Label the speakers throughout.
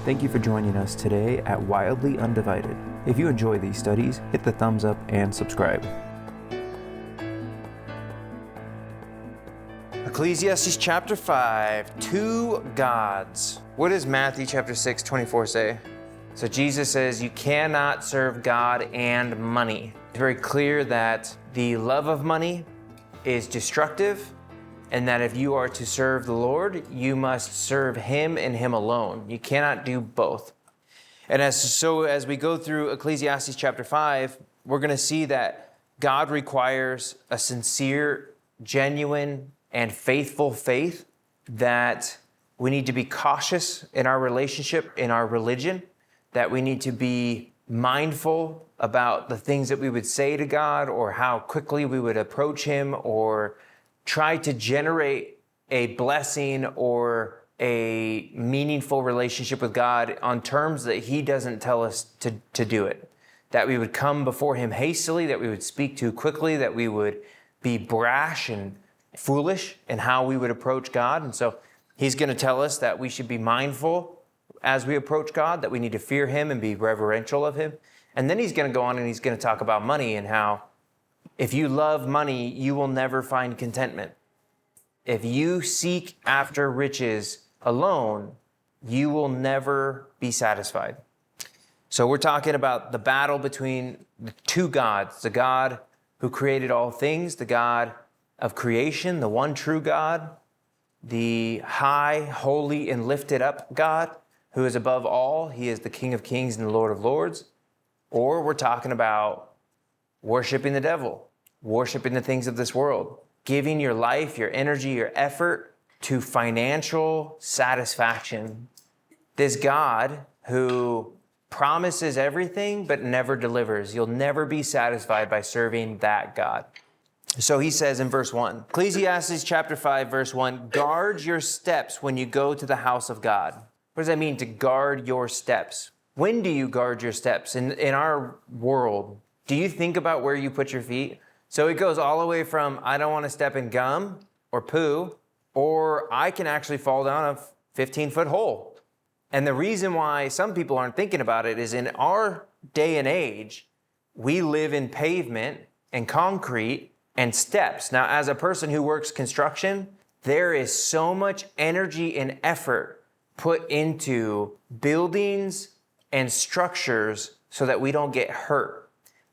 Speaker 1: Thank you for joining us today at Wildly Undivided. If you enjoy these studies, hit the thumbs up and subscribe.
Speaker 2: Ecclesiastes chapter 5, two gods. What does Matthew chapter 6, 24 say? So Jesus says you cannot serve God and money. It's very clear that the love of money is destructive, and that if you are to serve the Lord, you must serve Him and Him alone. You cannot do both. And as we go through Ecclesiastes chapter 5, we're going to see that God requires a sincere, genuine, and faithful faith, that we need to be cautious in our relationship, in our religion, that we need to be mindful about the things that we would say to God, or how quickly we would approach Him, or try to generate a blessing or a meaningful relationship with God on terms that He doesn't tell us to do it. That we would come before Him hastily, that we would speak too quickly, that we would be brash and foolish in how we would approach God. And so He's going to tell us that we should be mindful as we approach God, that we need to fear Him and be reverential of Him. And then He's going to go on and He's going to talk about money and how if you love money, you will never find contentment. If you seek after riches alone, you will never be satisfied. So we're talking about the battle between the two gods, the God who created all things, the God of creation, the one true God, the high, holy, and lifted up God who is above all. He is the King of kings and the Lord of lords. Or we're talking about worshiping the devil, worshiping the things of this world, giving your life, your energy, your effort to financial satisfaction. This God who promises everything but never delivers. You'll never be satisfied by serving that God. So he says in verse 1, Ecclesiastes chapter 5, verse 1, guard your steps when you go to the house of God. What does that mean, to guard your steps? When do you guard your steps? In our world, do you think about where you put your feet? So it goes all the way from, I don't want to step in gum or poo, or I can actually fall down a 15-foot hole. And the reason why some people aren't thinking about it is in our day and age, we live in pavement and concrete and steps. Now, as a person who works construction, there is so much energy and effort put into buildings and structures so that we don't get hurt.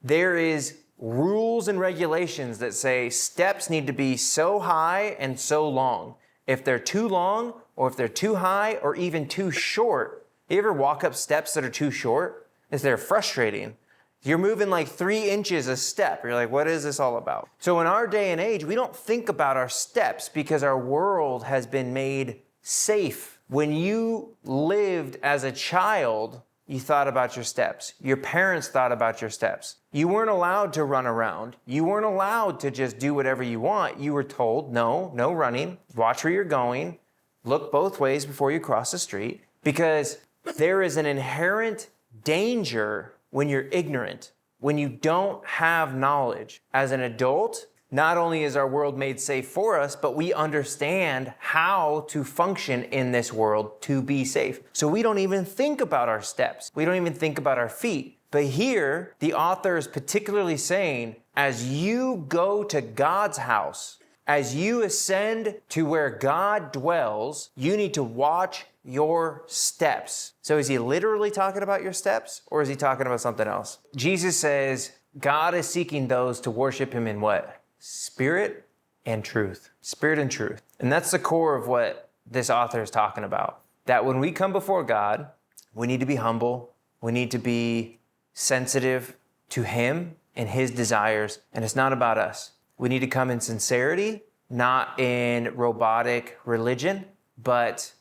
Speaker 2: There is rules and regulations that say steps need to be so high and so long. If they're too long, or if they're too high, or even too short, you ever walk up steps that are too short? They're frustrating. You're moving like 3 inches a step. You're like, what is this all about? So in our day and age, we don't think about our steps because our world has been made safe. When you lived as a child, you thought about your steps. Your parents thought about your steps. You weren't allowed to run around. You weren't allowed to just do whatever you want. You were told, no running. Watch where you're going. Look both ways before you cross the street. Because there is an inherent danger when you're ignorant, when you don't have knowledge. As an adult, not only is our world made safe for us, but we understand how to function in this world to be safe. So we don't even think about our steps. We don't even think about our feet. But here, the author is particularly saying, as you go to God's house, as you ascend to where God dwells, you need to watch your steps. So is he literally talking about your steps, or is he talking about something else? Jesus says God is seeking those to worship Him in what? Spirit and truth. Spirit and truth. And that's the core of what this author is talking about. That when we come before God, we need to be humble. We need to be sensitive to Him and His desires. And it's not about us. We need to come in sincerity, not in robotic religion, but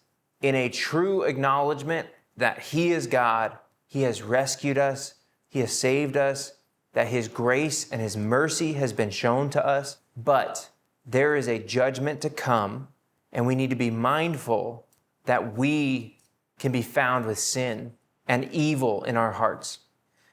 Speaker 2: in a true acknowledgement that He is God. He has rescued us. He has saved us. That His grace and His mercy has been shown to us. But there is a judgment to come, and we need to be mindful that we can be found with sin and evil in our hearts.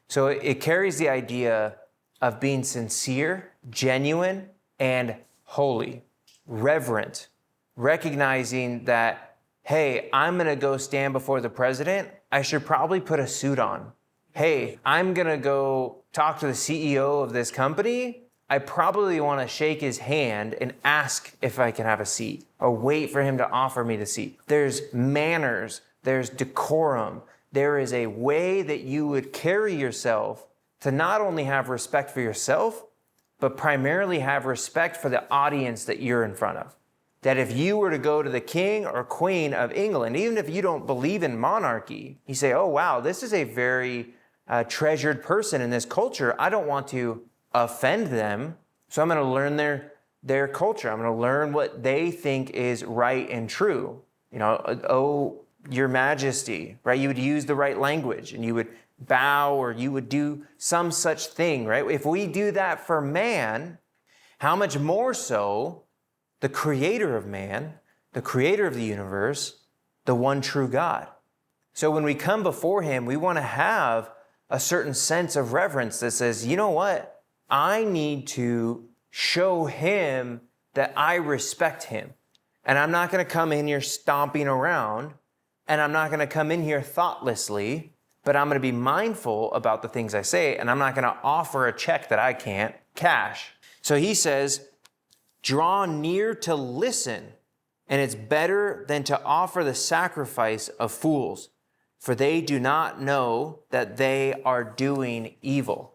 Speaker 2: So it carries the idea of being sincere, genuine, and holy, reverent, recognizing that Hey, I'm going to go stand before the president. I should probably put a suit on. Hey, I'm going to go talk to the CEO of this company. I probably want to shake his hand and ask if I can have a seat or wait for him to offer me the seat. There's manners, there's decorum. There is a way that you would carry yourself to not only have respect for yourself, but primarily have respect for the audience that you're in front of. That if you were to go to the king or queen of England, even if you don't believe in monarchy, you say, oh, wow, this is a very treasured person in this culture. I don't want to offend them, so I'm going to learn their culture. I'm going to learn what they think is right and true. Oh, your majesty, right? You would use the right language and you would bow or you would do some such thing, right? If we do that for man, how much more so the creator of man, the creator of the universe, the one true God. So when we come before him, we want to have a certain sense of reverence that says, you know what? I need to show him that I respect him. And I'm not going to come in here stomping around, and I'm not going to come in here thoughtlessly, but I'm going to be mindful about the things I say, and I'm not going to offer a check that I can't cash. So he says, draw near to listen, and it's better than to offer the sacrifice of fools, for they do not know that they are doing evil.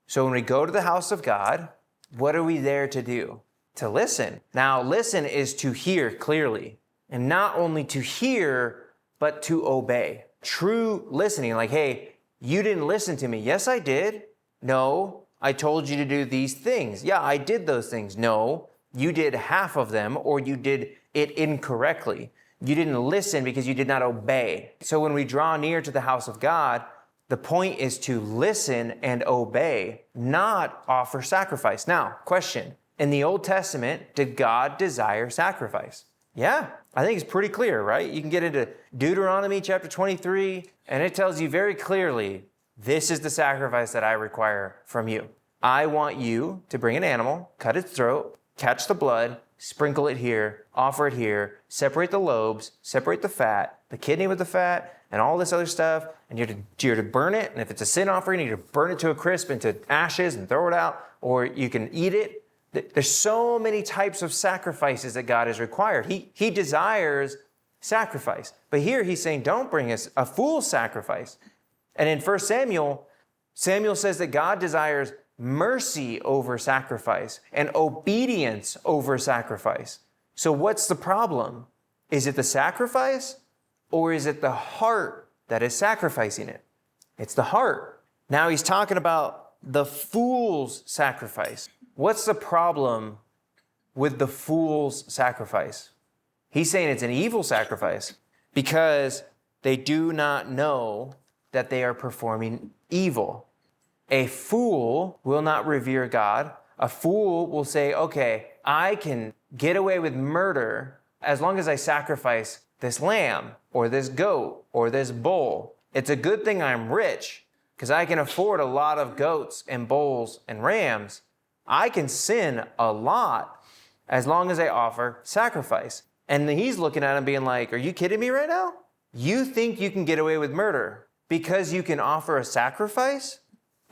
Speaker 2: So when we go to the house of God, what are we there to do? To listen. Now, listen is to hear clearly, and not only to hear, but to obey. True listening, like, hey, you didn't listen to me. Yes, I did. No, I told you to do these things. Yeah, I did those things. No, you did half of them, or you did it incorrectly. You didn't listen because you did not obey. So when we draw near to the house of God, the point is to listen and obey, not offer sacrifice. Now, question. In the Old Testament, did God desire sacrifice? Yeah, I think it's pretty clear, right? You can get into Deuteronomy chapter 23, and it tells you very clearly, this is the sacrifice that I require from you. I want you to bring an animal, cut its throat, catch the blood, sprinkle it here, offer it here, separate the lobes, separate the fat, the kidney with the fat, and all this other stuff, and you're to burn it, and if it's a sin offering, you're to burn it to a crisp into ashes and throw it out, or you can eat it. There's so many types of sacrifices that God has required. He desires sacrifice. But here he's saying, don't bring us a fool sacrifice. And in 1 Samuel says that God desires mercy over sacrifice and obedience over sacrifice. So what's the problem? Is it the sacrifice, or is it the heart that is sacrificing it? It's the heart. Now he's talking about the fool's sacrifice. What's the problem with the fool's sacrifice? He's saying it's an evil sacrifice because they do not know that they are performing evil. A fool will not revere God. A fool will say, okay, I can get away with murder as long as I sacrifice this lamb or this goat or this bull. It's a good thing I'm rich because I can afford a lot of goats and bulls and rams. I can sin a lot as long as I offer sacrifice. And he's looking at him being like, are you kidding me right now? You think you can get away with murder because you can offer a sacrifice?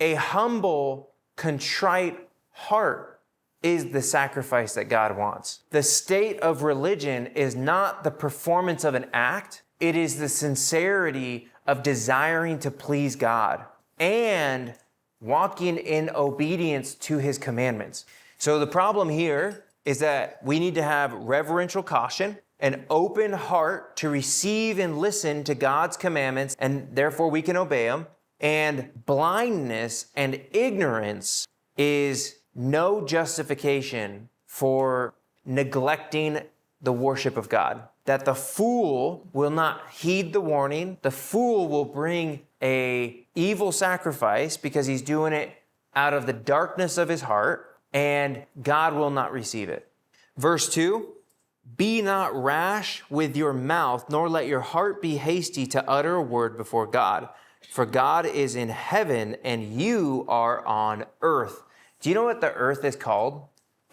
Speaker 2: A humble, contrite heart is the sacrifice that God wants. The state of religion is not the performance of an act. It is the sincerity of desiring to please God and walking in obedience to his commandments. So the problem here is that we need to have reverential caution, an open heart to receive and listen to God's commandments, and therefore we can obey them. And blindness and ignorance is no justification for neglecting the worship of God. That the fool will not heed the warning. The fool will bring a evil sacrifice because he's doing it out of the darkness of his heart, and God will not receive it. Verse 2, be not rash with your mouth, nor let your heart be hasty to utter a word before God. For God is in heaven and you are on earth. Do you know what the earth is called?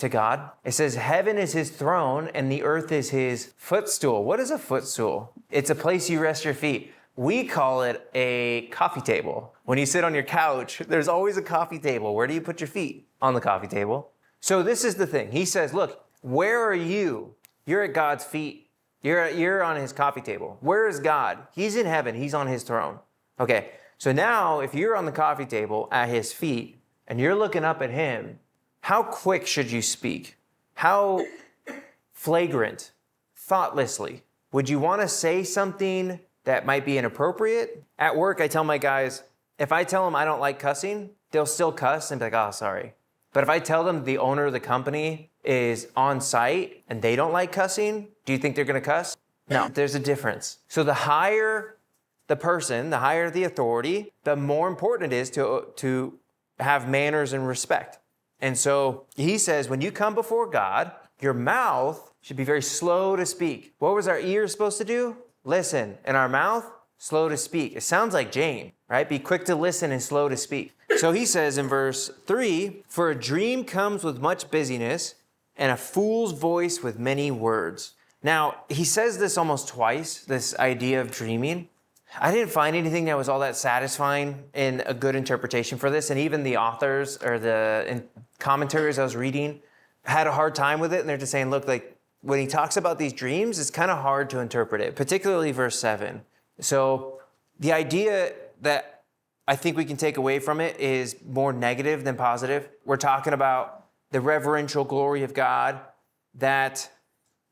Speaker 2: to God. It says heaven is his throne and the earth is his footstool. What is a footstool? It's a place you rest your feet. We call it a coffee table. When you sit on your couch, there's always a coffee table. Where do you put your feet? On the coffee table. So this is the thing. He says, look, where are you? You're at God's feet. You're on his coffee table. Where is God? He's in heaven. He's on his throne. Okay, so now if you're on the coffee table at his feet and you're looking up at him, how quick should you speak? How flagrant, thoughtlessly? Would you want to say something that might be inappropriate? At work, I tell my guys, if I tell them I don't like cussing, they'll still cuss and be like, oh, sorry. But if I tell them the owner of the company is on site and they don't like cussing, do you think they're going to cuss? No, there's a difference. So the higher the person, the higher the authority, the more important it is to have manners and respect. And so he says, when you come before God, your mouth should be very slow to speak. What was our ears supposed to do? Listen. And our mouth, slow to speak. It sounds like Jane, right? Be quick to listen and slow to speak. So he says in verse 3, for a dream comes with much busyness and a fool's voice with many words. Now, he says this almost twice, this idea of dreaming. I didn't find anything that was all that satisfying in a good interpretation for this. And even the authors or the commentaries I was reading had a hard time with it. And they're just saying, look, like when he talks about these dreams, it's kind of hard to interpret it, particularly verse 7. So the idea that I think we can take away from it is more negative than positive. We're talking about the reverential glory of God, that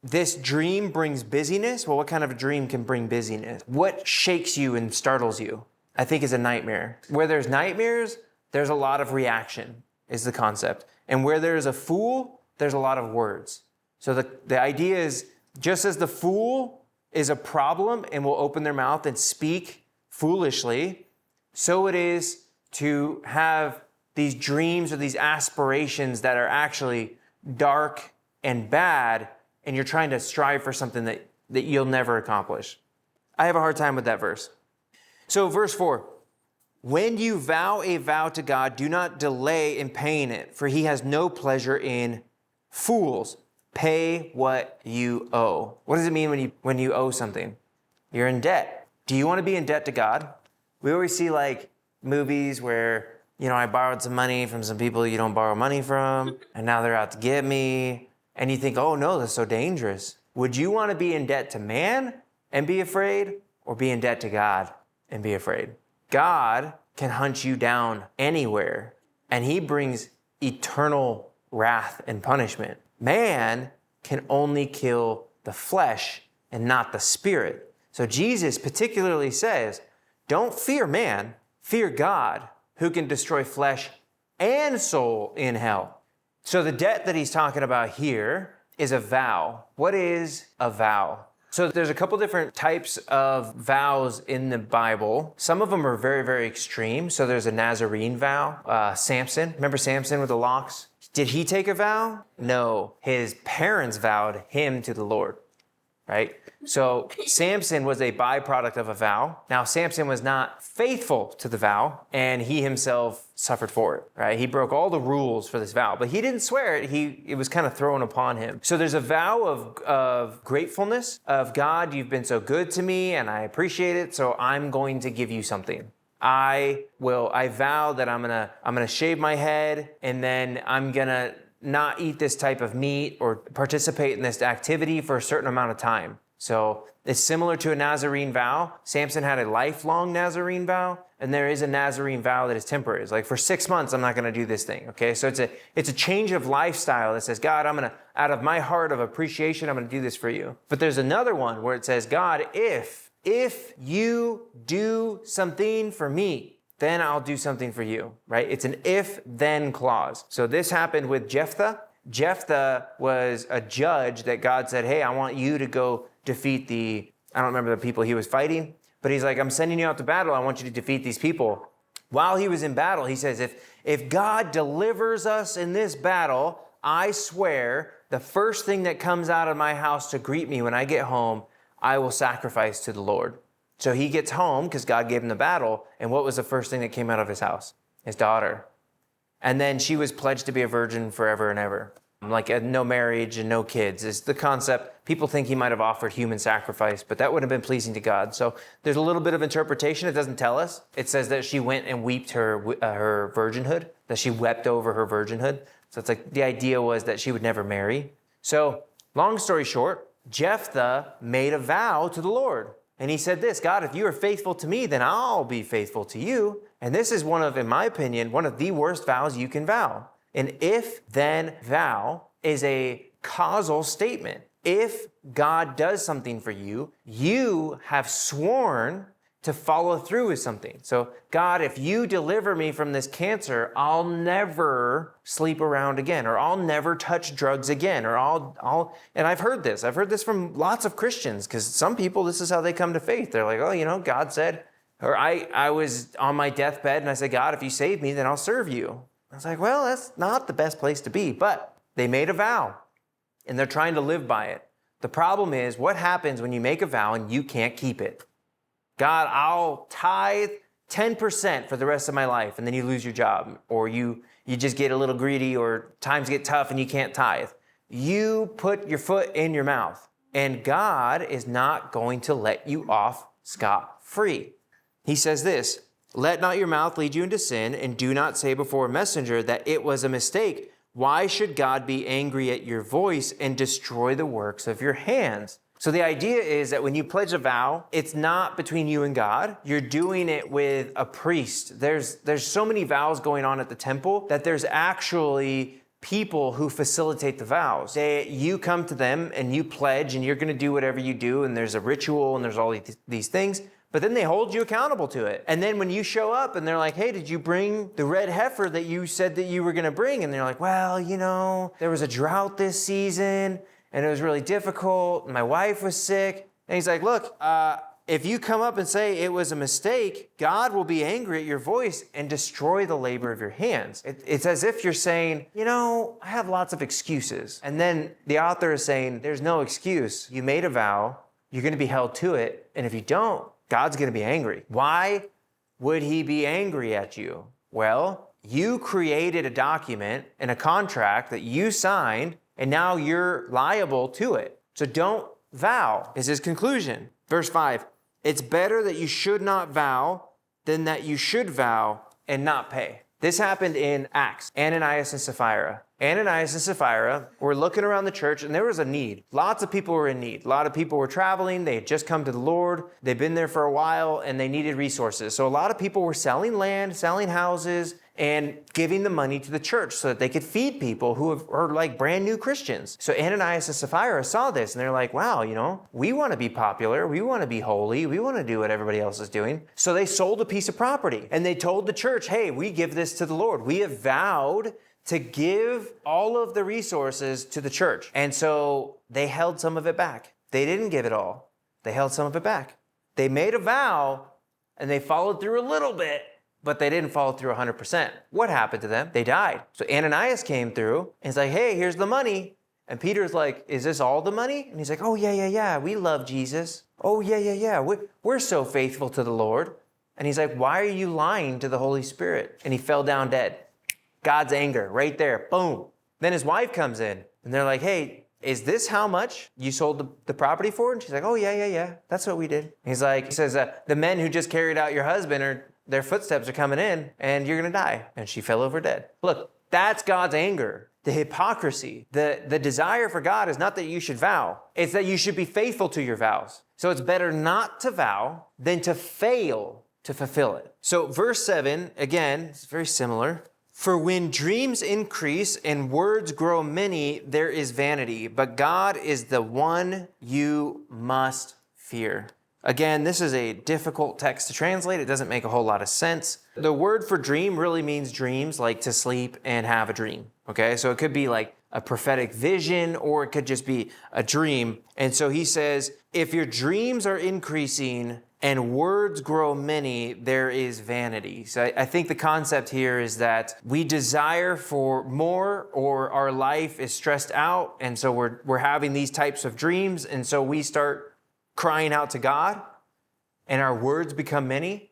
Speaker 2: this dream brings busyness. Well, what kind of a dream can bring busyness? What shakes you and startles you, I think, is a nightmare. Where there's nightmares, there's a lot of reaction, is the concept. And where there's a fool, there's a lot of words. So the idea is, just as the fool is a problem and will open their mouth and speak foolishly, so it is to have these dreams or these aspirations that are actually dark and bad, and you're trying to strive for something that you'll never accomplish. I have a hard time with that verse. So verse 4, when you vow a vow to God, do not delay in paying it, for he has no pleasure in fools. Pay what you owe. What does it mean when you owe something? You're in debt. Do you want to be in debt to God? We always see like movies where, I borrowed some money from some people you don't borrow money from, and now they're out to get me. And you think, oh no, that's so dangerous. Would you want to be in debt to man and be afraid, or be in debt to God and be afraid? God can hunt you down anywhere, and he brings eternal wrath and punishment. Man can only kill the flesh and not the spirit. So Jesus particularly says, don't fear man, fear God, who can destroy flesh and soul in hell. So the debt that he's talking about here is a vow. What is a vow? So there's a couple different types of vows in the Bible. Some of them are very, very extreme. So there's a Nazarene vow. Samson, remember Samson with the locks? Did he take a vow? No. His parents vowed him to the Lord, right? So Samson was a byproduct of a vow. Now, Samson was not faithful to the vow, and he himself suffered for it, right? He broke all the rules for this vow, but he didn't swear it. It was kind of thrown upon him. So there's a vow of gratefulness, of God, you've been so good to me, and I appreciate it, so I'm going to give you something. I vow that I'm gonna shave my head, and then I'm gonna not eat this type of meat or participate in this activity for a certain amount of time. So it's similar to a Nazarene vow. Samson had a lifelong Nazarene vow, and there is a Nazarene vow that is temporary. It's like, for 6 months, I'm not going to do this thing, okay? So it's a change of lifestyle that says, God, out of my heart of appreciation, I'm going to do this for you. But there's another one where it says, God, if you do something for me, then I'll do something for you, right? It's an if-then clause. So this happened with Jephthah. Jephthah was a judge that God said, hey, I want you to go defeat I don't remember the people he was fighting, but he's like, I'm sending you out to battle. I want you to defeat these people. While he was in battle, he says, if God delivers us in this battle, I swear the first thing that comes out of my house to greet me when I get home, I will sacrifice to the Lord. So he gets home because God gave him the battle. And what was the first thing that came out of his house? His daughter. And then she was pledged to be a virgin forever and ever. like no marriage and no kids is the concept. People think he might have offered human sacrifice, but that wouldn't have been pleasing to God. So there's a little bit of interpretation. It doesn't tell us. It says that she went and wept her virginhood, that she wept over her virginhood. So it's like the idea was that she would never marry. So long story short, Jephthah made a vow to the Lord. And he said this, God, if you are faithful to me, then I'll be faithful to you. And this is one of, in my opinion, one of the worst vows you can vow. An if-then vow is a causal statement. If God does something for you, you have sworn to follow through with something. So, God, if you deliver me from this cancer, I'll never sleep around again, or I'll never touch drugs again, or and I've heard this from lots of Christians, because some people, this is how they come to faith. They're like, oh, God said, or I was on my deathbed and I said, God, if you save me, then I'll serve you. I was like, well, that's not the best place to be, but they made a vow and they're trying to live by it. The problem is, what happens when you make a vow and you can't keep it? God, I'll tithe 10% for the rest of my life, and then you lose your job, or you just get a little greedy, or times get tough and you can't tithe. You put your foot in your mouth, and God is not going to let you off scot-free. He says this, let not your mouth lead you into sin, and do not say before a messenger that it was a mistake. Why should God be angry at your voice and destroy the works of your hands? So the idea is that when you pledge a vow, it's not between you and God. You're doing it with a priest. There's so many vows going on at the temple that there's actually people who facilitate the vows. You come to them and you pledge and you're going to do whatever you do, and there's a ritual and there's all these things. But then they hold you accountable to it. And then when you show up and they're like, hey, did you bring the red heifer that you said that you were going to bring? And they're like, well, there was a drought this season and it was really difficult. My wife was sick. And he's like, look, if you come up and say it was a mistake, God will be angry at your voice and destroy the labor of your hands. It's as if you're saying, I have lots of excuses. And then the author is saying, there's no excuse. You made a vow. You're going to be held to it. And if you don't, God's going to be angry. Why would he be angry at you? Well, you created a document and a contract that you signed, and now you're liable to it. So don't vow, is his conclusion. Verse 5, it's better that you should not vow than that you should vow and not pay. This happened in Acts, Ananias and Sapphira. Ananias and Sapphira were looking around the church, and there was a need. Lots of people were in need. A lot of people were traveling. They had just come to the Lord. They'd been there for a while, and they needed resources. So a lot of people were selling land, selling houses, and giving the money to the church so that they could feed people who are like brand new Christians. So Ananias and Sapphira saw this, and they're like, wow, we want to be popular. We want to be holy. We want to do what everybody else is doing. So they sold a piece of property, and they told the church, hey, we give this to the Lord. We have vowed to give all of the resources to the church. And so they held some of it back. They didn't give it all. They held some of it back. They made a vow, and they followed through a little bit, but they didn't follow through 100%. What happened to them? They died. So Ananias came through and he's like, hey, here's the money. And Peter's like, is this all the money? And he's like, oh, yeah. We love Jesus. Oh, yeah. We're so faithful to the Lord. And he's like, why are you lying to the Holy Spirit? And he fell down dead. God's anger right there. Boom. Then his wife comes in and they're like, hey, is this how much you sold the property for? And she's like, oh, yeah. That's what we did. He says, the men who just carried out your husband their footsteps are coming in and you're going to die. And she fell over dead. Look, that's God's anger. The hypocrisy, the desire for God is not that you should vow. It's that you should be faithful to your vows. So it's better not to vow than to fail to fulfill it. So verse 7, again, it's very similar. For when dreams increase and words grow many, there is vanity, but God is the one you must fear. Again, this is a difficult text to translate. It doesn't make a whole lot of sense. The word for dream really means dreams, like to sleep and have a dream. Okay, so it could be like a prophetic vision, or it could just be a dream. And so he says, if your dreams are increasing and words grow many, there is vanity. So I think the concept here is that we desire for more, or our life is stressed out, and so we're having these types of dreams, and so we start crying out to God, and our words become many.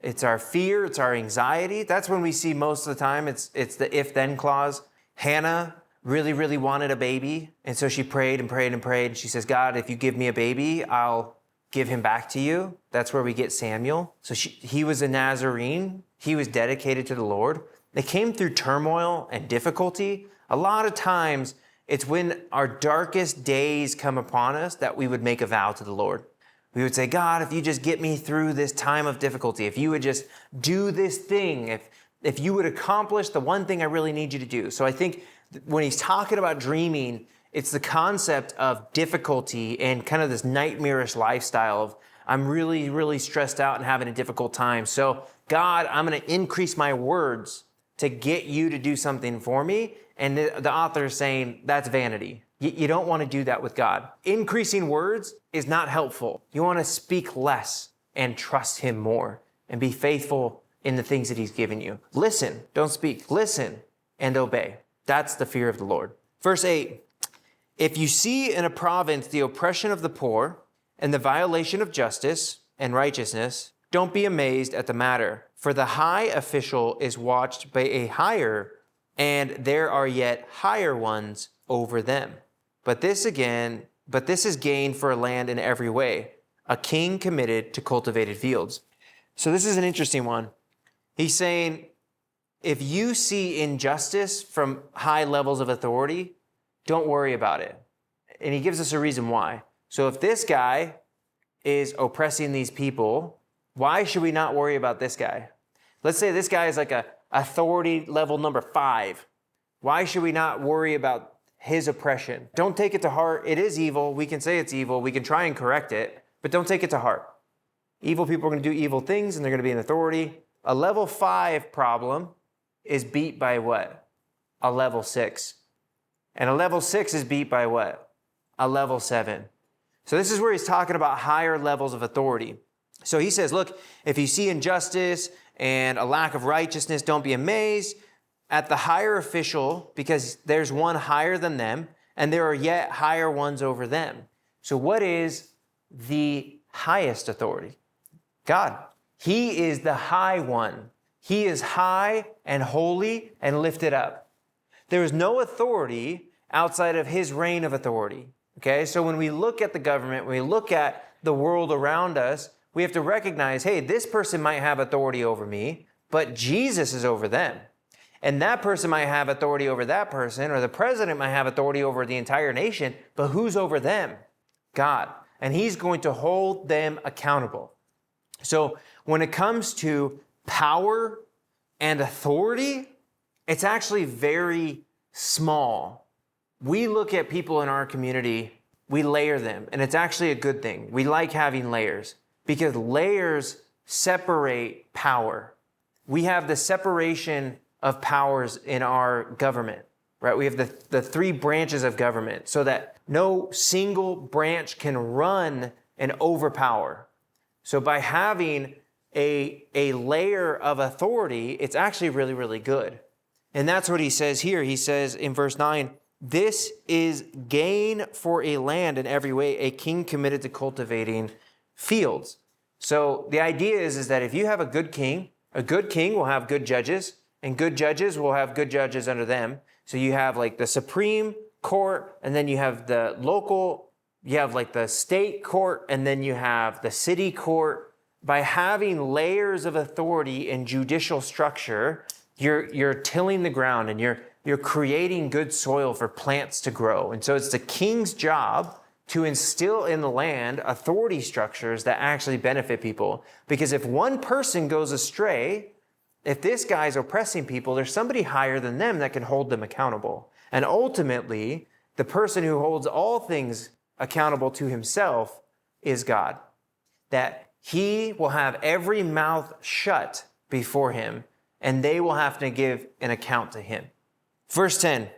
Speaker 2: It's our fear, it's our anxiety. That's when we see most of the time, it's the if-then clause. Hannah really, really wanted a baby. And so she prayed and prayed and prayed. And she says, God, if you give me a baby, I'll give him back to you. That's where we get Samuel. So he was a Nazarene. He was dedicated to the Lord. It came through turmoil and difficulty. A lot of times, it's when our darkest days come upon us that we would make a vow to the Lord. We would say, God, if you just get me through this time of difficulty, if you would just do this thing, if you would accomplish the one thing I really need you to do. So I think when he's talking about dreaming, it's the concept of difficulty and kind of this nightmarish lifestyle of I'm really, really stressed out and having a difficult time. So God, I'm going to increase my words to get you to do something for me. And the author is saying that's vanity. You don't want to do that with God. Increasing words is not helpful. You want to speak less and trust him more and be faithful in the things that he's given you. Listen, don't speak. Listen and obey. That's the fear of the Lord. Verse 8, if you see in a province the oppression of the poor and the violation of justice and righteousness, don't be amazed at the matter. For the high official is watched by a higher, and there are yet higher ones over them. But this is gain for a land in every way, a king committed to cultivated fields. So this is an interesting one. He's saying, if you see injustice from high levels of authority, don't worry about it. And he gives us a reason why. So if this guy is oppressing these people, why should we not worry about this guy? Let's say this guy is like a authority level number 5. Why should we not worry about his oppression? Don't take it to heart. It is evil. We can say it's evil. We can try and correct it, but don't take it to heart. Evil people are going to do evil things and they're going to be in authority. A level 5 problem is beat by what? A level 6. And a level 6 is beat by what? A level 7. So this is where he's talking about higher levels of authority. So he says, look, if you see injustice and a lack of righteousness, don't be amazed at the higher official, because there's one higher than them, and there are yet higher ones over them. So what is the highest authority? God. He is the high one. He is high and holy and lifted up. There is no authority outside of his reign of authority. Okay, so when we look at the government, when we look at the world around us, we have to recognize, hey, this person might have authority over me, but Jesus is over them. And that person might have authority over that person, or the president might have authority over the entire nation, but who's over them? God. And he's going to hold them accountable. So when it comes to power and authority, it's actually very small. We look at people in our community, we layer them, and it's actually a good thing. We like having layers because layers separate power. We have the separation of powers in our government, right? We have the 3 branches of government so that no single branch can run and overpower. So by having a layer of authority, it's actually really, really good. And that's what he says here. He says in verse 9, this is gain for a land in every way, a king committed to cultivating fields. So the idea is that if you have a good king will have good judges, and good judges will have good judges under them. So you have like the Supreme Court, and then you have the local, you have like the state court, and then you have the city court. By having layers of authority and judicial structure, you're tilling the ground and you're creating good soil for plants to grow. And so it's the king's job to instill in the land authority structures that actually benefit people. Because if one person goes astray, if this guy's oppressing people, there's somebody higher than them that can hold them accountable. And ultimately, the person who holds all things accountable to himself is God. That he will have every mouth shut before him, and they will have to give an account to him. Verse 10,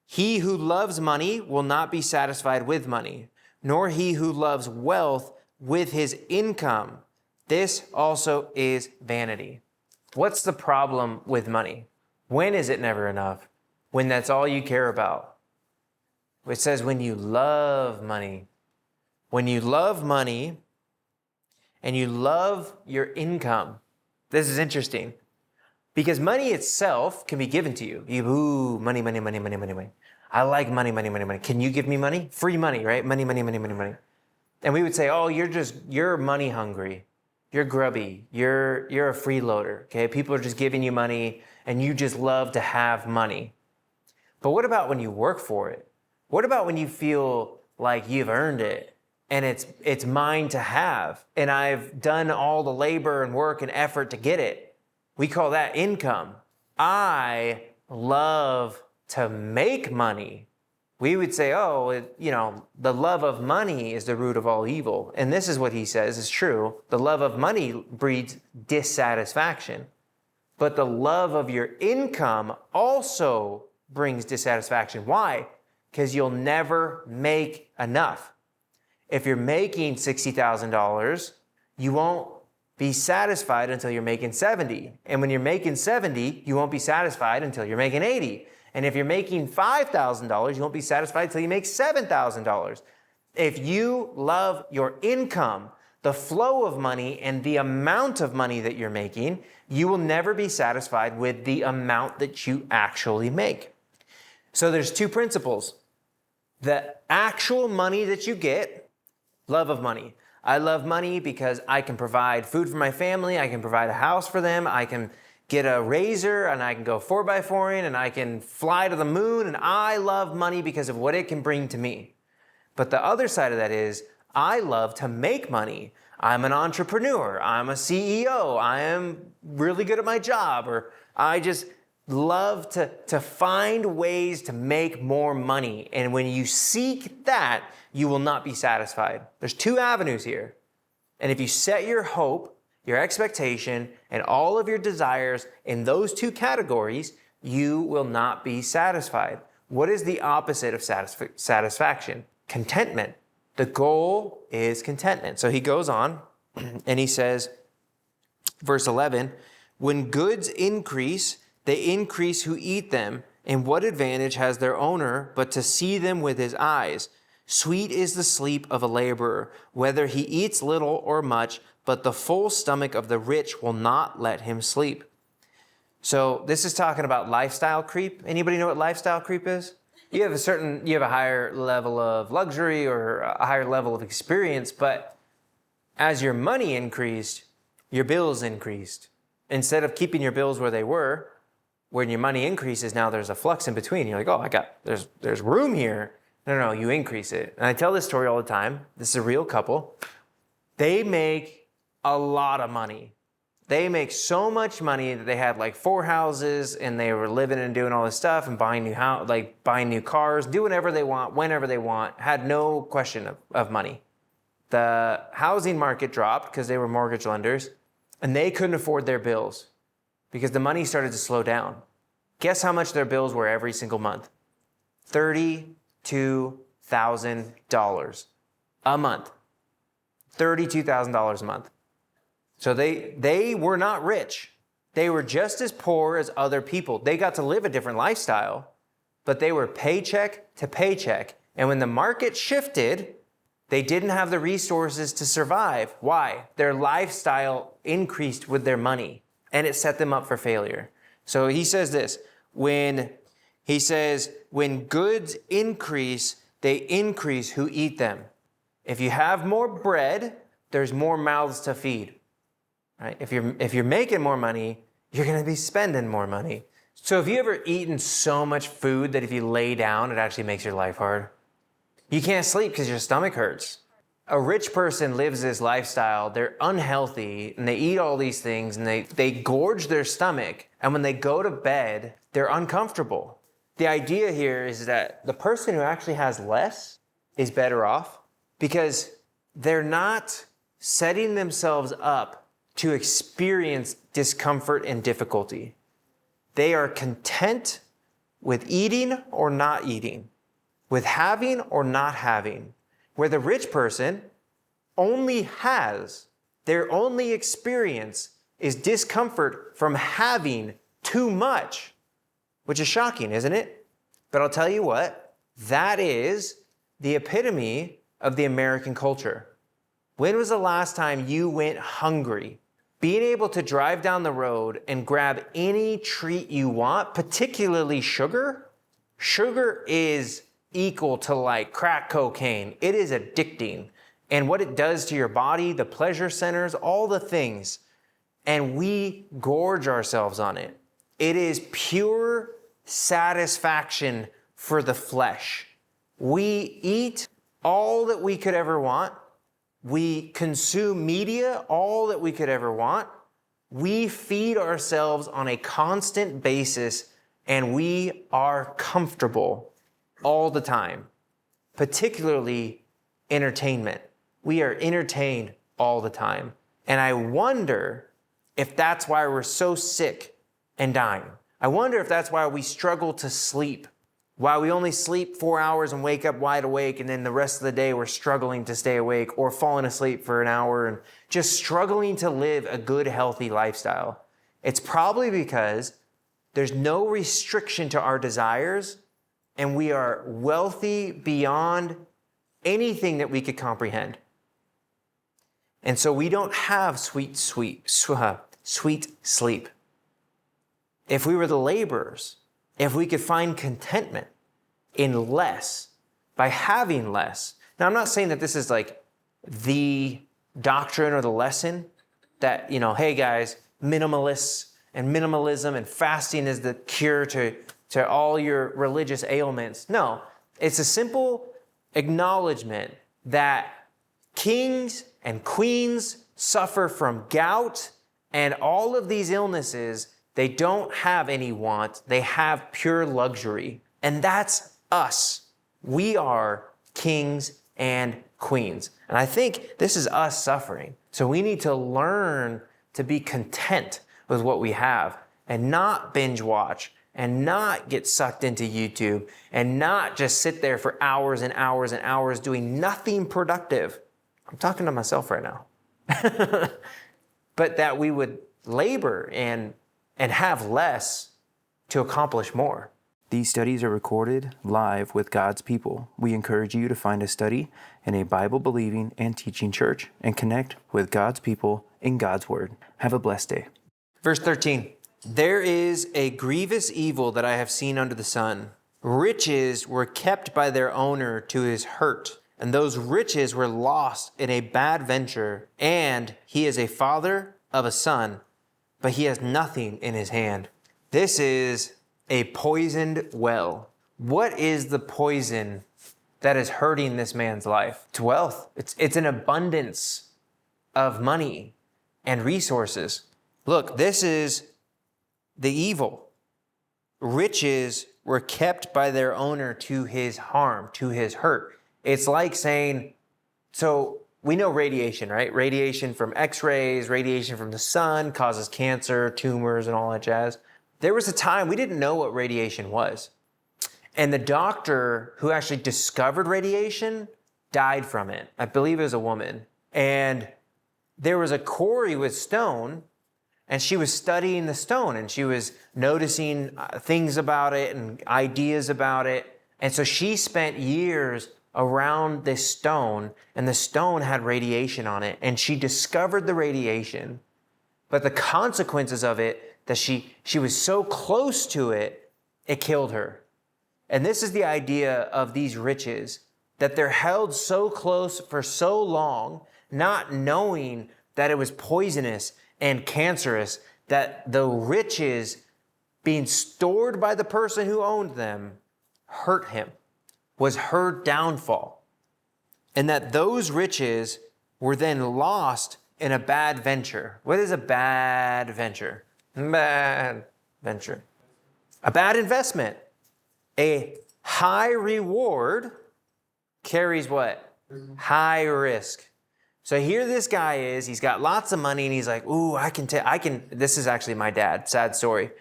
Speaker 2: he who loves money will not be satisfied with money, nor he who loves wealth with his income. This also is vanity. What's the problem with money? When is it never enough? When that's all you care about. It says when you love money. When you love money and you love your income. This is interesting because money itself can be given to you. Ooh, money. I like money, money, money, money. Can you give me money? Free money, right? Money, money, money, money, money. And we would say, oh, you're money hungry. You're grubby. You're a freeloader, okay? People are just giving you money and you just love to have money. But what about when you work for it? What about when you feel like you've earned it and it's mine to have and I've done all the labor and work and effort to get it? We call that income. I love to make money. We would say, oh, the love of money is the root of all evil. And this is what he says is true. The love of money breeds dissatisfaction. But the love of your income also brings dissatisfaction. Why? Because you'll never make enough. If you're making $60,000, you won't be satisfied until you're making 70. And when you're making 70, you won't be satisfied until you're making 80. And if you're making $5,000, you won't be satisfied until you make $7,000. If you love your income, the flow of money and the amount of money that you're making, you will never be satisfied with the amount that you actually make. So there's two principles. The actual money that you get, love of money. I love money because I can provide food for my family. I can provide a house for them. I can get a razor and I can go 4x4ing and I can fly to the moon. And I love money because of what it can bring to me. But the other side of that is I love to make money. I'm an entrepreneur. I'm a CEO. I am really good at my job, or I just love to find ways to make more money. And when you seek that, you will not be satisfied. There's two avenues here. And if you set your hope, your expectation, and all of your desires in those two categories, you will not be satisfied. What is the opposite of satisfaction? Contentment. The goal is contentment. So he goes on and he says, verse 11, when goods increase, they increase who eat them. And what advantage has their owner but to see them with his eyes? Sweet is the sleep of a laborer, whether he eats little or much, but the full stomach of the rich will not let him sleep. So this is talking about lifestyle creep. Anybody know what lifestyle creep is? You have a higher level of luxury or a higher level of experience, but as your money increased, your bills increased. Instead of keeping your bills where they were, when your money increases, now there's a flux in between. You're like, oh, there's room here. No, you increase it. And I tell this story all the time. This is a real couple. They make a lot of money. They make so much money that they had like 4 houses and they were living and doing all this stuff and buying new cars, do whatever they want, whenever they want, had no question of money. The housing market dropped because they were mortgage lenders and they couldn't afford their bills because the money started to slow down. Guess how much their bills were every single month? $32,000 a month. $32,000 a month. So they were not rich. They were just as poor as other people. They got to live a different lifestyle, but they were paycheck to paycheck. And when the market shifted, they didn't have the resources to survive. Why? Their lifestyle increased with their money, and it set them up for failure. So he says this, when goods increase, they increase who eat them. If you have more bread, there's more mouths to feed. Right? If you're making more money, you're going to be spending more money. So have you ever eaten so much food that if you lay down, it actually makes your life hard? You can't sleep because your stomach hurts. A rich person lives this lifestyle. They're unhealthy and they eat all these things and they gorge their stomach. And when they go to bed, they're uncomfortable. The idea here is that the person who actually has less is better off because they're not setting themselves up to experience discomfort and difficulty. They are content with eating or not eating, with having or not having. Where the rich person only has, their only experience is discomfort from having too much, which is shocking, isn't it? But I'll tell you what, that is the epitome of the American culture. When was the last time you went hungry? Being able to drive down the road and grab any treat you want, particularly sugar, Sugar is equal to like crack cocaine. It is addicting. And what it does to your body, the pleasure centers, all the things. And we gorge ourselves on it. It is pure satisfaction for the flesh. We eat all that we could ever want. We consume media, all that we could ever want. We feed ourselves on a constant basis, and we are comfortable all the time, particularly entertainment. We are entertained all the time. And I wonder if that's why we're so sick and dying. I wonder if that's why we struggle to sleep, why we only sleep 4 hours and wake up wide awake, and then the rest of the day we're struggling to stay awake or falling asleep for an hour and just struggling to live a good, healthy lifestyle. It's probably because there's no restriction to our desires, and we are wealthy beyond anything that we could comprehend. And so we don't have sweet sleep. If we were the laborers, if we could find contentment in less, by having less. Now, I'm not saying that this is like the doctrine or the lesson that, hey guys, minimalists and minimalism and fasting is the cure to all your religious ailments. No, it's a simple acknowledgement that kings and queens suffer from gout and all of these illnesses. They don't have any want. They have pure luxury. And that's us. We are kings and queens. And I think this is us suffering. So we need to learn to be content with what we have and not binge watch and not get sucked into YouTube and not just sit there for hours and hours and hours doing nothing productive. I'm talking to myself right now. But that we would labor and have less to accomplish more.
Speaker 1: These studies are recorded live with God's people. We encourage you to find a study in a Bible-believing and teaching church and connect with God's people in God's Word. Have a blessed day.
Speaker 2: Verse 13, there is a grievous evil that I have seen under the sun. Riches were kept by their owner to his hurt, and those riches were lost in a bad venture, and he is a father of a son, but he has nothing in his hand. This is a poisoned well. What is the poison that is hurting this man's life? It's wealth. It's an abundance of money and resources. Look, this is the evil. Riches were kept by their owner to his harm, to his hurt. It's like saying, so we know radiation, right? Radiation from X-rays, radiation from the sun causes cancer, tumors, and all that jazz. There was a time we didn't know what radiation was. And the doctor who actually discovered radiation died from it. I believe it was a woman. And there was a quarry with stone, and she was studying the stone, and she was noticing things about it and ideas about it. And so she spent years around this stone, and the stone had radiation on it, and she discovered the radiation, but the consequences of it, that she was so close to it, it killed her. And this is the idea of these riches, that they're held so close for so long, not knowing that it was poisonous and cancerous, that the riches being stored by the person who owned them hurt him, was her downfall, and that those riches were then lost in a bad venture. What is a bad venture? Bad venture. A bad investment. A high reward carries what? High risk. So here this guy is, he's got lots of money, and he's like, ooh, I can, this is actually my dad, sad story.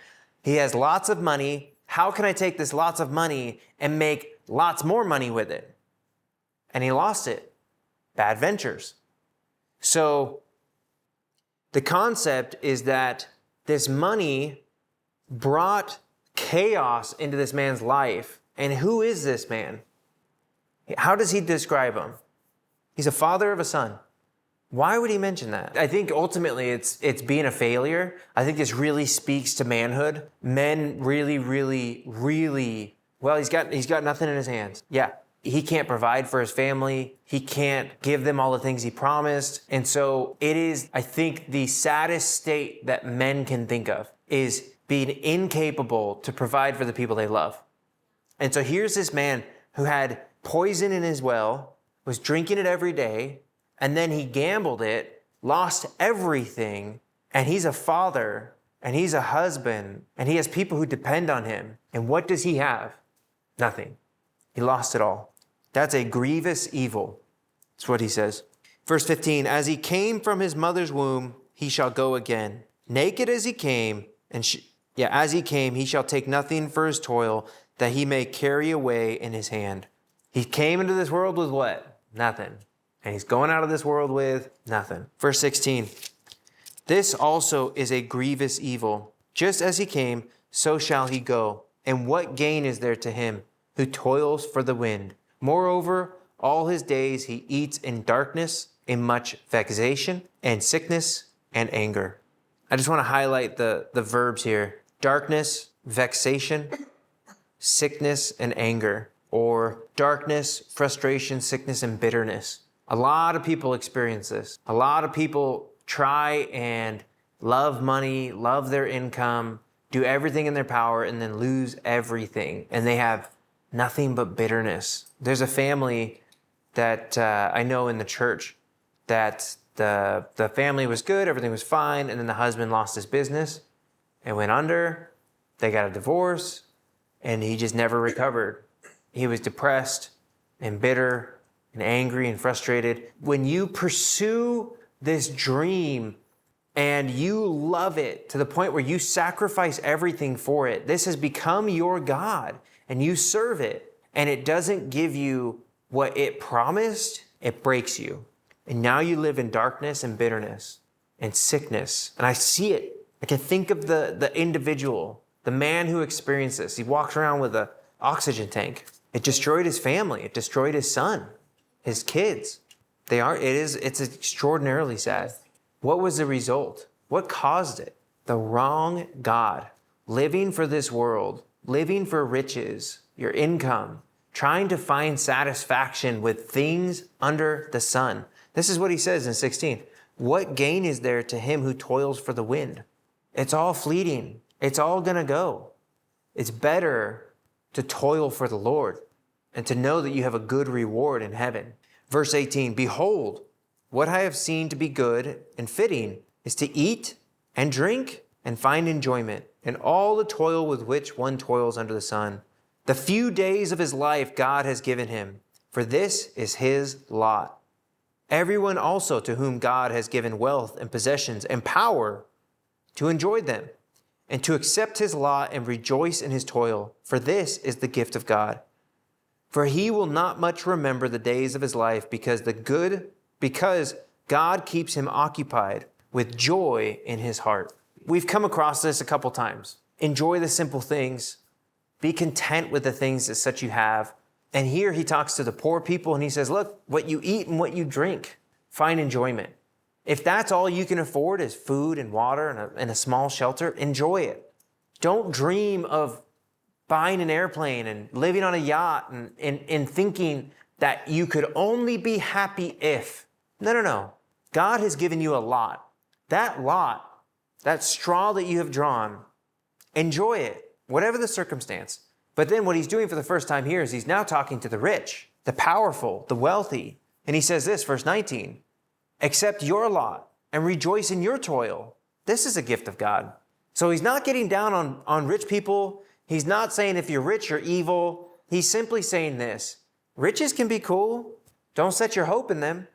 Speaker 2: He has lots of money. How can I take this lots of money and make lots more money with it? And he lost it. Bad ventures. So the concept is that this money brought chaos into this man's life. And who is this man? How does he describe him? He's a father of a son. Why would he mention that? I think ultimately it's being a failure. I think this really speaks to manhood. Men really, really, really Well, he's got nothing in his hands. Yeah. He can't provide for his family. He can't give them all the things he promised. And so it is, I think, the saddest state that men can think of is being incapable to provide for the people they love. And so here's this man who had poison in his well, was drinking it every day, and then he gambled it, lost everything, and he's a father, and he's a husband, and he has people who depend on him. And what does he have? Nothing. He lost it all. That's a grievous evil. That's what he says. Verse 15, as he came from his mother's womb, he shall go again. Naked as he came, as he came, he shall take nothing for his toil, that he may carry away in his hand. He came into this world with what? Nothing. And he's going out of this world with nothing. Verse 16, this also is a grievous evil. Just as he came, so shall he go. And what gain is there to him who toils for the wind? Moreover, all his days he eats in darkness, in much vexation, and sickness, and anger. I just want to highlight the verbs here. Darkness, vexation, sickness, and anger. Or darkness, frustration, sickness, and bitterness. A lot of people experience this. A lot of people try and love money, love their income, do everything in their power, and then lose everything. And they have nothing but bitterness. There's a family that I know in the church that the family was good, everything was fine, and then the husband lost his business and went under. They got a divorce, and he just never recovered. He was depressed and bitter and angry and frustrated. When you pursue this dream and you love it to the point where you sacrifice everything for it, this has become your God, and you serve it, and it doesn't give you what it promised, it breaks you. And now you live in darkness and bitterness and sickness. And I see it. I can think of the individual, the man who experienced this. He walks around with an oxygen tank. It destroyed his family. It destroyed his son, his kids. It's extraordinarily sad. What was the result? What caused it? The wrong God. Living for this world, living for riches, your income, trying to find satisfaction with things under the sun. This is what he says in 16. What gain is there to him who toils for the wind? It's all fleeting. It's all going to go. It's better to toil for the Lord and to know that you have a good reward in heaven. Verse 18, behold, what I have seen to be good and fitting is to eat and drink and find enjoyment in all the toil with which one toils under the sun. The few days of his life God has given him, for this is his lot. Everyone also to whom God has given wealth and possessions and power to enjoy them and to accept his lot and rejoice in his toil, for this is the gift of God. For he will not much remember the days of his life because God keeps him occupied with joy in his heart. We've come across this a couple times. Enjoy the simple things. Be content with the things that such you have. And here he talks to the poor people and he says, look, what you eat and what you drink, find enjoyment. If that's all you can afford is food and water and a small shelter, enjoy it. Don't dream of buying an airplane and living on a yacht and thinking that you could only be happy if. No. God has given you a lot. That lot, that straw that you have drawn, enjoy it, whatever the circumstance. But then what he's doing for the first time here is he's now talking to the rich, the powerful, the wealthy. And he says this, verse 19, accept your lot and rejoice in your toil. This is a gift of God. So he's not getting down on rich people. He's not saying if you're rich, you're evil. He's simply saying this, riches can be cool. Don't set your hope in them.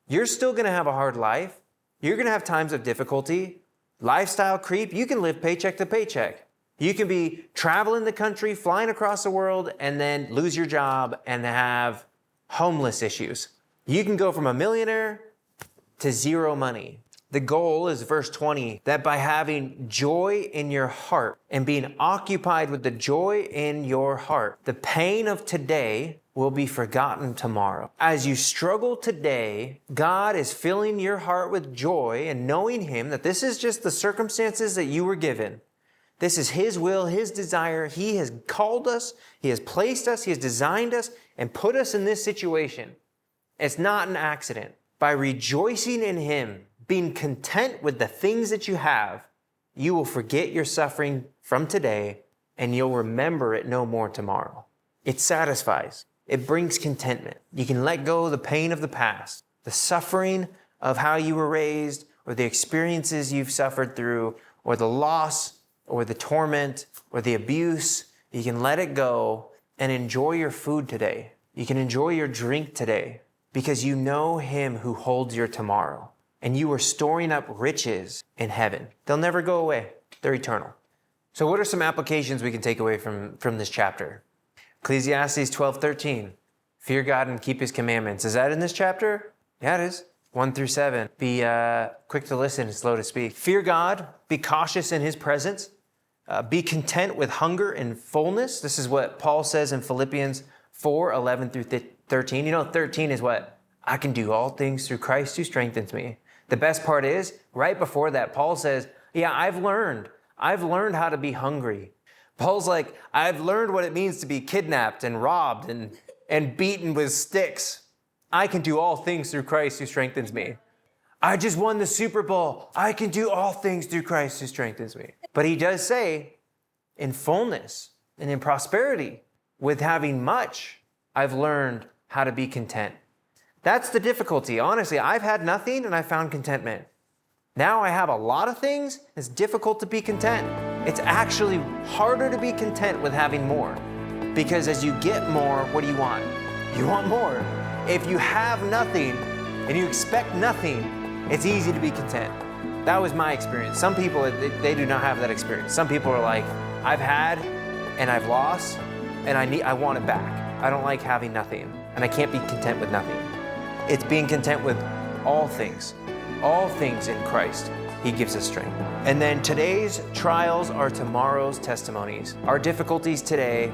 Speaker 2: You're still going to have a hard life. You're going to have times of difficulty. Lifestyle creep, you can live paycheck to paycheck. You can be traveling the country, flying across the world, and then lose your job and have homeless issues. You can go from a millionaire to zero money. The goal is verse 20, that by having joy in your heart and being occupied with the joy in your heart, the pain of today will be forgotten tomorrow. As you struggle today, God is filling your heart with joy and knowing him that this is just the circumstances that you were given, This is His will, His desire. He has called us, He has placed us, He has designed us, and put us in this situation. It's not an accident. By rejoicing in Him, being content with the things that you have, you will forget your suffering from today, and you'll remember it no more tomorrow. It satisfies. It brings contentment. You can let go of the pain of the past, the suffering of how you were raised, or the experiences you've suffered through, or the loss, or the torment, or the abuse. You can let it go and enjoy your food today. You can enjoy your drink today because you know Him who holds your tomorrow. And you are storing up riches in heaven. They'll never go away. They're eternal. So what are some applications we can take away from this chapter? Ecclesiastes 12:13. Fear God and keep His commandments. Is that in this chapter? Yeah, it is. 1-7. Be quick to listen and slow to speak. Fear God. Be cautious in His presence. Be content with hunger and fullness. This is what Paul says in Philippians 4:11-13. You know, 13 is what? I can do all things through Christ who strengthens me. The best part is, right before that, Paul says, yeah, I've learned how to be hungry. Paul's like, I've learned what it means to be kidnapped and robbed and beaten with sticks. I can do all things through Christ who strengthens me. I just won the Super Bowl. I can do all things through Christ who strengthens me. But he does say, in fullness and in prosperity, with having much, I've learned how to be content. That's the difficulty. Honestly, I've had nothing and I found contentment. Now I have a lot of things. It's difficult to be content. It's actually harder to be content with having more. Because as you get more, what do you want? You want more. If you have nothing and you expect nothing, it's easy to be content. That was my experience. Some people, they do not have that experience. Some people are like, I've had and I've lost and I want it back. I don't like having nothing and I can't be content with nothing. It's being content with all things in Christ. He gives us strength. And then today's trials are tomorrow's testimonies. Our difficulties today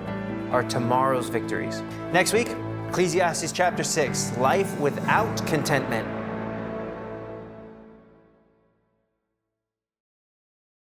Speaker 2: are tomorrow's victories. Next week, Ecclesiastes chapter 6, life without contentment.